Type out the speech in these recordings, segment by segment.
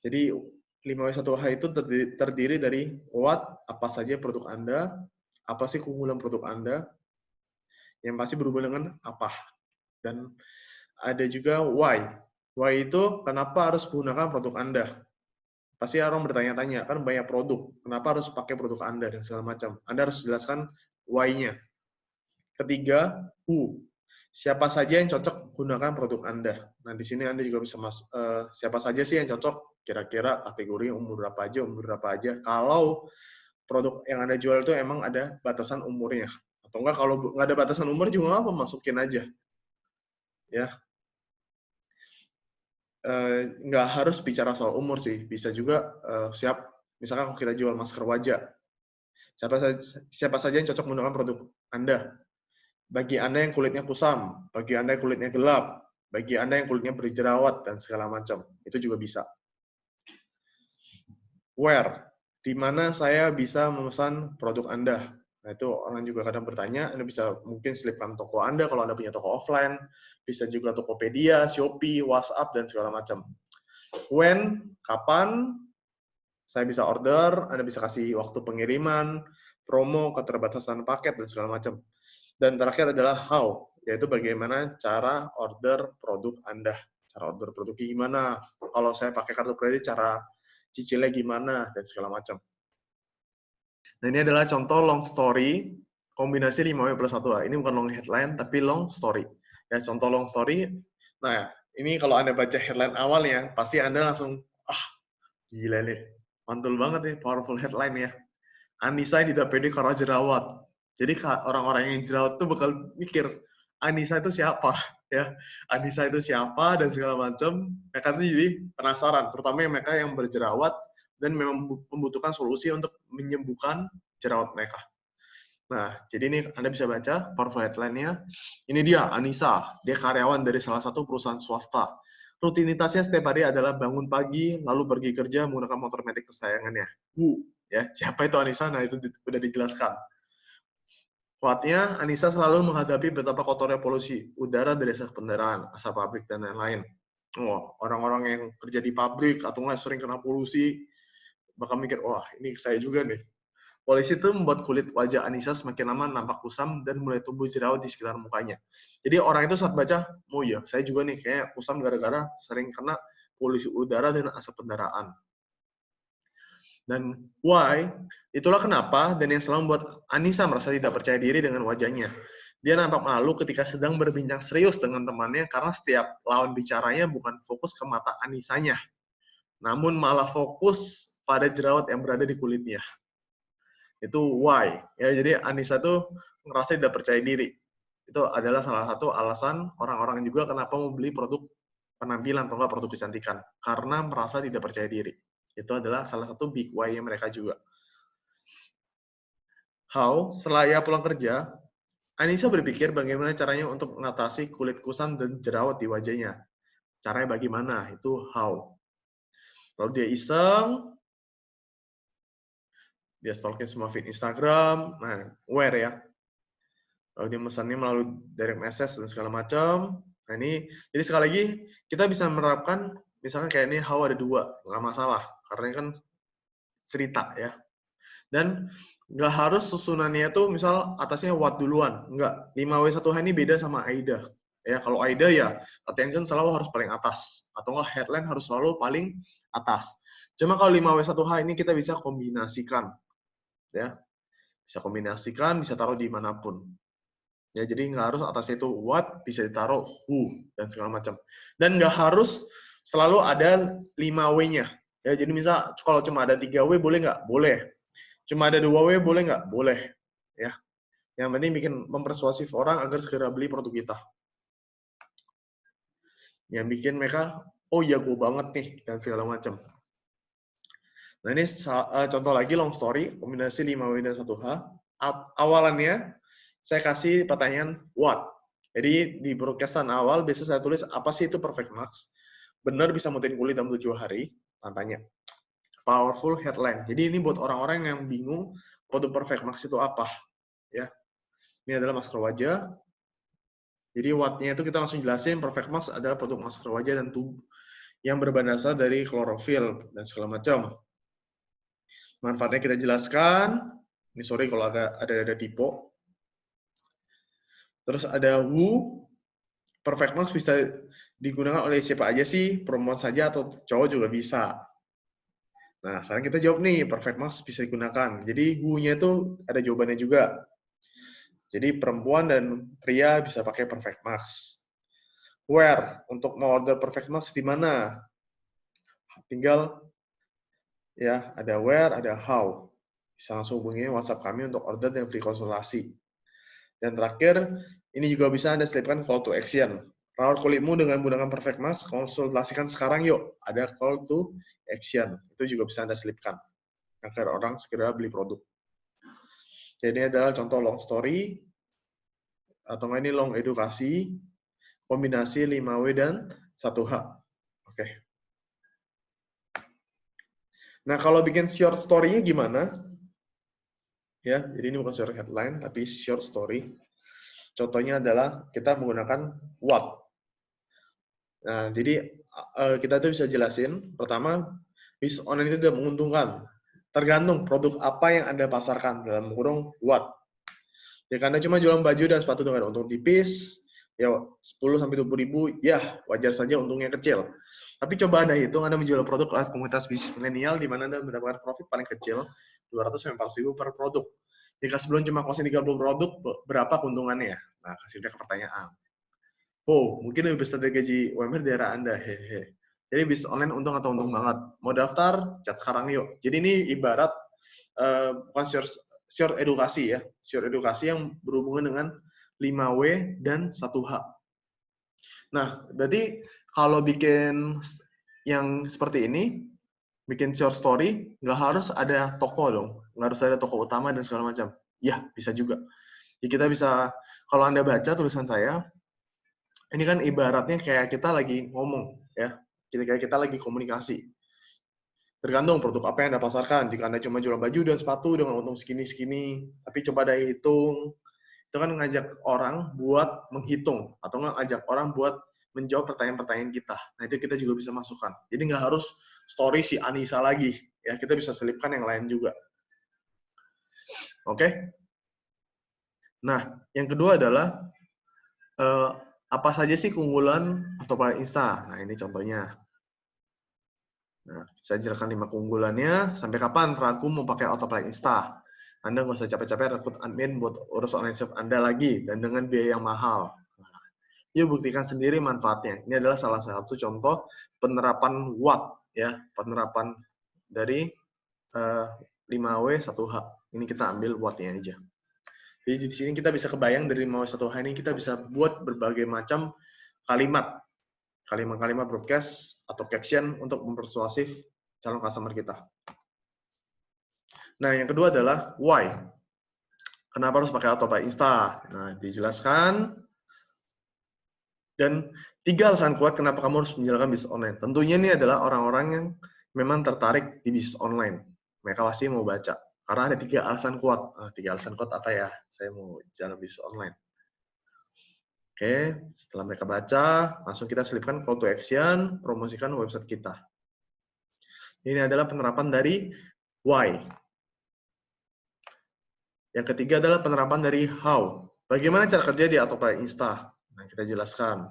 Jadi 5W1H itu terdiri dari what, apa saja produk Anda, apa sih keunggulan produk Anda, yang pasti berhubungan dengan apa. Dan ada juga why. Why itu kenapa harus menggunakan produk Anda. Pasti orang bertanya-tanya, kan banyak produk, kenapa harus pakai produk Anda dan segala macam. Anda harus jelaskan why-nya. Ketiga, who. Siapa saja yang cocok gunakan produk Anda. Nah, di sini Anda juga bisa masuk, siapa saja sih yang cocok, kira-kira kategori umur berapa aja. Kalau produk yang Anda jual itu emang ada batasan umurnya. Atau enggak, kalau nggak ada batasan umur juga apa, masukin aja. Ya, nggak harus bicara soal umur sih. Bisa juga, misalkan kalau kita jual masker wajah, siapa saja yang cocok menggunakan produk Anda. Bagi Anda yang kulitnya kusam, bagi Anda yang kulitnya gelap, bagi Anda yang kulitnya berjerawat, dan segala macam. Itu juga bisa. Where, di mana saya bisa memesan produk Anda. Nah, itu orang juga kadang bertanya, Anda bisa mungkin selipkan toko Anda kalau Anda punya toko offline, bisa juga Tokopedia, Shopee, WhatsApp, dan segala macam. When, kapan, saya bisa order, Anda bisa kasih waktu pengiriman, promo, keterbatasan paket, dan segala macam. Dan terakhir adalah how, yaitu bagaimana cara order produk Anda. Cara order produknya gimana, kalau saya pakai kartu kredit, cara cicilnya gimana, dan segala macam. Nah, ini adalah contoh long story, kombinasi 5W plus 1H. Ini bukan long headline, tapi long story. Ya, contoh long story, nah ini kalau Anda baca headline awalnya, pasti Anda langsung, gila nih, mantul banget nih, powerful headline ya. Anissa tidak pede karena jerawat. Jadi orang-orang yang jerawat tuh bakal mikir, Anissa itu siapa? Ya, Anissa itu siapa dan segala macam. Mereka tuh jadi penasaran, terutama yang mereka yang berjerawat dan memang membutuhkan solusi untuk menyembuhkan jerawat mereka. Nah, jadi ini Anda bisa baca powerful headline-nya. Ini dia, Anissa. Dia karyawan dari salah satu perusahaan swasta. Rutinitasnya setiap hari adalah bangun pagi, lalu pergi kerja menggunakan motor metik kesayangannya. Ya, siapa itu Anissa? Nah, itu sudah dijelaskan. Kuatnya, Anissa selalu menghadapi betapa kotornya polusi udara dari asap kendaraan, asap pabrik, dan lain-lain. Orang-orang yang kerja di pabrik atau nggak sering kena polusi, bakal mikir, wah ini saya juga nih. Polisi itu membuat kulit wajah Anissa semakin lama nampak kusam dan mulai tumbuh jerawat di sekitar mukanya. Jadi orang itu saat baca, oh iya, saya juga nih kayak kusam gara-gara sering kena polusi udara dan asap kendaraan. Dan why, itulah kenapa dan yang selalu membuat Anissa merasa tidak percaya diri dengan wajahnya. Dia nampak malu ketika sedang berbincang serius dengan temannya karena setiap lawan bicaranya bukan fokus ke mata Anissanya, namun malah fokus pada jerawat yang berada di kulitnya. Itu why. Ya, jadi Anissa tuh ngerasa tidak percaya diri. Itu adalah salah satu alasan orang-orang juga kenapa mau beli produk penampilan atau enggak produk kecantikan. Karena merasa tidak percaya diri. Itu adalah salah satu big why-nya mereka juga. How, setelah ia pulang kerja, Anissa berpikir bagaimana caranya untuk mengatasi kulit kusam dan jerawat di wajahnya. Caranya bagaimana? Itu how. Lalu dia iseng, dia stalking semua feed Instagram, nah, where ya. Lalu dia memesannya melalui direct message dan segala macam. Nah ini, jadi sekali lagi kita bisa menerapkan, misalkan kayak ini how ada 2, nggak masalah, karena ini kan cerita ya. Dan nggak harus susunannya tuh misal atasnya what duluan, nggak. 5W1H ini beda sama AIDA. Ya, kalau AIDA ya attention selalu harus paling atas, atau nggak headline harus selalu paling atas. Cuma kalau 5W1H ini kita bisa kombinasikan, ya, bisa kombinasikan, bisa taruh di manapun. Ya, jadi nggak harus atasnya itu what, bisa ditaruh who, dan segala macam. Dan nggak harus selalu ada 5W-nya. Ya, jadi misal kalau cuma ada 3W boleh nggak? Boleh. Cuma ada 2W boleh nggak? Boleh. Ya. Yang penting bikin mempersuasif orang agar segera beli produk kita. Yang bikin mereka, oh iya gue banget nih, dan segala macam. Nah ini contoh lagi long story, kombinasi 5W dan 1H. Awalannya, saya kasih pertanyaan what. Jadi di broadcastan awal biasa saya tulis apa sih itu perfect max. Benar bisa mutin kulit dalam 7 hari? Tanya. Powerful headline. Jadi ini buat orang-orang yang bingung produk perfect max itu apa. Ya, ini adalah masker wajah. Jadi what-nya itu kita langsung jelasin perfect max adalah produk masker wajah dan tubuh yang berbahan dasar dari klorofil dan segala macam. Manfaatnya kita jelaskan. Ini sorry kalau ada typo. Terus ada who. Perfect Max bisa digunakan oleh siapa aja sih? Perempuan saja atau cowok juga bisa. Nah, sekarang kita jawab nih, Perfect Max bisa digunakan. Jadi who-nya itu ada jawabannya juga. Jadi perempuan dan pria bisa pakai Perfect Max. Where? Untuk mau order Perfect Max di mana? Tinggal ya, ada where, ada how. Bisa langsung hubungi WhatsApp kami untuk order dan free konsultasi. Dan terakhir, ini juga bisa Anda selipkan call to action. Rawat kulitmu dengan menggunakan Perfect Max, konsultasikan sekarang yuk. Ada call to action. Itu juga bisa Anda selipkan agar orang segera beli produk. Jadi ini adalah contoh long story, atau ini long edukasi, kombinasi 5W dan 1H. Oke. Nah, kalau bikin short story-nya gimana? Ya, jadi ini bukan short headline, tapi short story. Contohnya adalah kita menggunakan what. Nah, jadi kita tuh bisa jelasin, pertama, bisnis online itu tidak menguntungkan. Tergantung produk apa yang Anda pasarkan, dalam kurung what. Ya, karena cuma jualan baju dan sepatu dengan untung tipis, ya 10-20 ribu, ya wajar saja untungnya kecil. Tapi coba Anda hitung, Anda menjual produk kelas komunitas bisnis milenial, di mana Anda mendapatkan profit paling kecil, 200-400 ribu per produk. Jika sebelum cuma closing 30 produk, berapa keuntungannya? Nah, kasih dia ke pertanyaan. Oh, mungkin lebih besar dari gaji UMR di daerah Anda. Hehe. Jadi bisnis online untung atau untung banget. Mau daftar? Chat sekarang yuk. Jadi ini ibarat bukan short edukasi ya. Short edukasi yang berhubungan dengan 5W dan 1H. Nah, berarti kalau bikin yang seperti ini, bikin short story, nggak harus ada toko dong. Nggak harus ada toko utama dan segala macam. Ya, bisa juga. Jadi kita bisa, kalau Anda baca tulisan saya, ini kan ibaratnya kayak kita lagi ngomong, ya. Kayak kita lagi komunikasi. Tergantung produk apa yang Anda pasarkan. Jika Anda cuma jual baju dan sepatu dengan untung segini-segini, tapi coba Anda hitung, itu kan ngajak orang buat menghitung, atau ngajak orang buat menjawab pertanyaan-pertanyaan kita. Nah, itu kita juga bisa masukkan. Jadi nggak harus story si Anissa lagi. Ya, kita bisa selipkan yang lain juga. Oke? Nah, yang kedua adalah, apa saja sih keunggulan autopilot Insta? Nah, ini contohnya. Nah, saya jelaskan 5 keunggulannya. Sampai kapan ragu mau pakai autopilot Insta? Anda nggak usah capek-capek rekrut admin buat urus online shop Anda lagi, dan dengan biaya yang mahal. Nah, yuk buktikan sendiri manfaatnya. Ini adalah salah satu contoh penerapan what, ya, penerapan dari 5W 1H. Ini kita ambil what-nya aja. Jadi di sini kita bisa kebayang dari 5W 1H ini kita bisa buat berbagai macam kalimat broadcast atau caption untuk mempersuasif calon customer kita. Nah, yang kedua adalah why. Kenapa harus pakai autopilot Insta? Nah, dijelaskan. Dan 3 alasan kuat kenapa kamu harus menjalankan bisnis online. Tentunya ini adalah orang-orang yang memang tertarik di bisnis online. Mereka pasti mau baca. Karena ada 3 alasan kuat. 3 alasan kuat apa ya? Saya mau jalan bisnis online. Oke, setelah mereka baca, langsung kita selipkan call to action, promosikan website kita. Ini adalah penerapan dari why. Yang ketiga adalah penerapan dari how. Bagaimana cara kerja di autopilot Insta? Nah, kita jelaskan.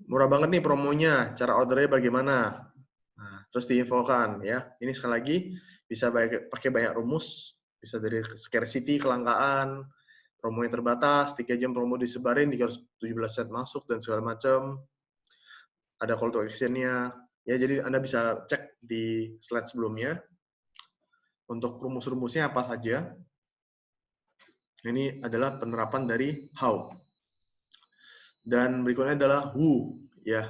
Murah banget nih promonya, cara ordernya bagaimana? Nah, terus diinfokan ya. Ini sekali lagi bisa pakai banyak rumus, bisa dari scarcity, kelangkaan, promo yang terbatas, 3 jam promo disebarin, 317 set masuk, dan segala macam. Ada call to action-nya. Ya, jadi Anda bisa cek di slide sebelumnya. Untuk rumus-rumusnya apa saja. Ini adalah penerapan dari how. Dan berikutnya adalah who. Ya,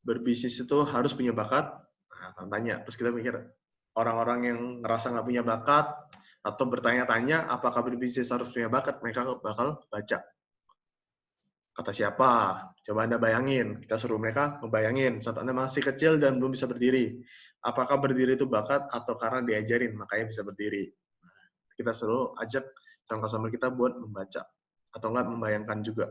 berbisnis itu harus punya bakat. Nah, tanya. Terus kita mikir, orang-orang yang ngerasa nggak punya bakat, atau bertanya-tanya apakah berbisnis harus punya bakat, mereka bakal baca. Kata siapa? Coba Anda bayangin. Kita suruh mereka ngebayangin saat Anda masih kecil dan belum bisa berdiri. Apakah berdiri itu bakat atau karena diajarin makanya bisa berdiri? Kita suruh ajak calon customer kita buat membaca atau enggak membayangkan juga.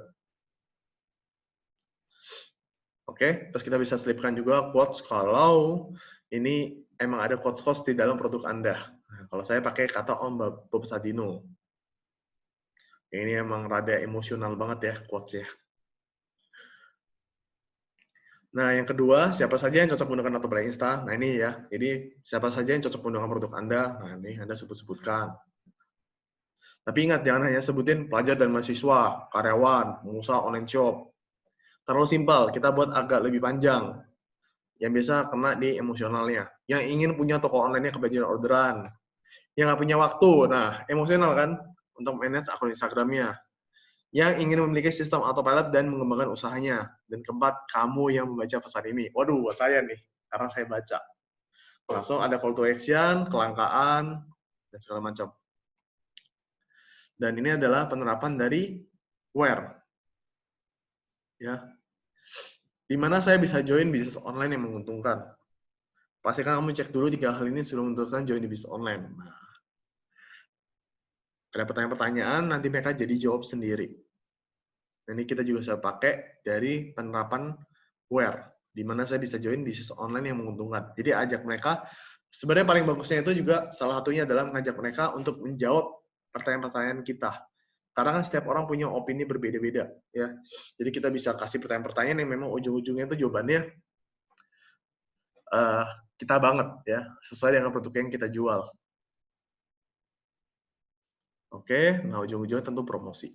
Oke, terus kita bisa selipkan juga quotes kalau ini emang ada quotes di dalam produk Anda. Nah, kalau saya pakai kata Om Bob Sadino. Ini emang rada emosional banget ya quotes-nya. Nah, yang kedua, siapa saja yang cocok menggunakan Autopilot Insta? Nah, ini ya. Jadi, siapa saja yang cocok menggunakan produk Anda? Nah, ini Anda sebut-sebutkan. Tapi ingat, jangan hanya sebutin pelajar dan mahasiswa, karyawan, pengusaha online shop. Terlalu simpel, kita buat agak lebih panjang. Yang biasa kena di emosionalnya. Yang ingin punya toko online-nya kebanjiran orderan. Yang nggak punya waktu, nah emosional kan, untuk manage akun Instagramnya. Yang ingin memiliki sistem autopilot dan mengembangkan usahanya. Dan keempat, kamu yang membaca pesan ini. Waduh, buat saya nih, karena saya baca. Langsung ada call to action, kelangkaan, dan segala macam. Dan ini adalah penerapan dari where. Ya, di mana saya bisa join bisnis online yang menguntungkan. Pastikan kamu cek dulu 3 hal ini sebelum menentukan join di bisnis online. Nah, ada pertanyaan-pertanyaan, nanti mereka jadi jawab sendiri. Nah, ini kita juga bisa pakai dari penerapan where, di mana saya bisa join bisnis online yang menguntungkan. Jadi ajak mereka, sebenarnya paling bagusnya itu juga salah satunya adalah mengajak mereka untuk menjawab pertanyaan-pertanyaan kita. Karena kan setiap orang punya opini berbeda-beda, ya. Jadi kita bisa kasih pertanyaan-pertanyaan yang memang ujung-ujungnya itu jawabannya uh, kita banget, ya, sesuai dengan produk yang kita jual. Oke, nah ujung-ujungnya tentu promosi.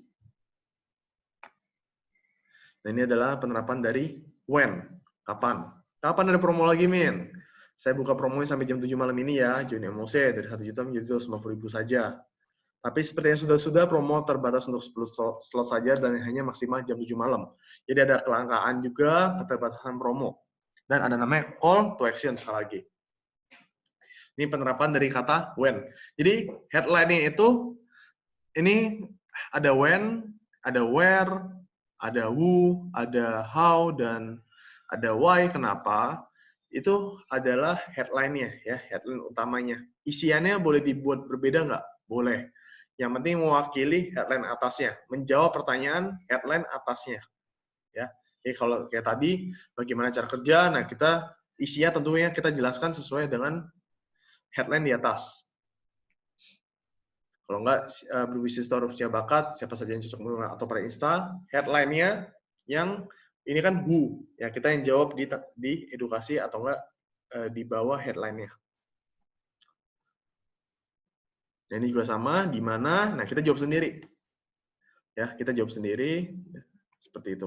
Nah, ini adalah penerapan dari when, kapan. Kapan ada promo lagi, Min? Saya buka promonya sampai jam 7 malam ini ya, join emosi dari 1 juta menjadi 250.000 saja. Tapi seperti yang sudah-sudah, promo terbatas untuk 10 slot saja dan hanya maksimal jam 7 malam. Jadi ada kelangkaan juga, keterbatasan promo. Dan ada namanya call to action sekali lagi. Ini penerapan dari kata when. Jadi headline-nya itu, ini ada when, ada where, ada who, ada how, dan ada why. Kenapa? Itu adalah headline-nya, ya, headline utamanya. Isiannya boleh dibuat berbeda nggak? Boleh. Yang penting mewakili headline atasnya, menjawab pertanyaan headline atasnya. Ya. Jadi kalau kayak tadi, bagaimana cara kerja? Nah, kita isinya tentunya kita jelaskan sesuai dengan headline di atas. Kalau enggak, berbisnis harus punya bakat, siapa saja yang cocok menggunakan Autopilot Insta, headline-nya yang ini kan who, ya kita yang jawab di edukasi atau enggak di bawah headline-nya. Nah, ini juga sama, di mana, nah kita jawab sendiri. Ya, kita jawab sendiri, seperti itu.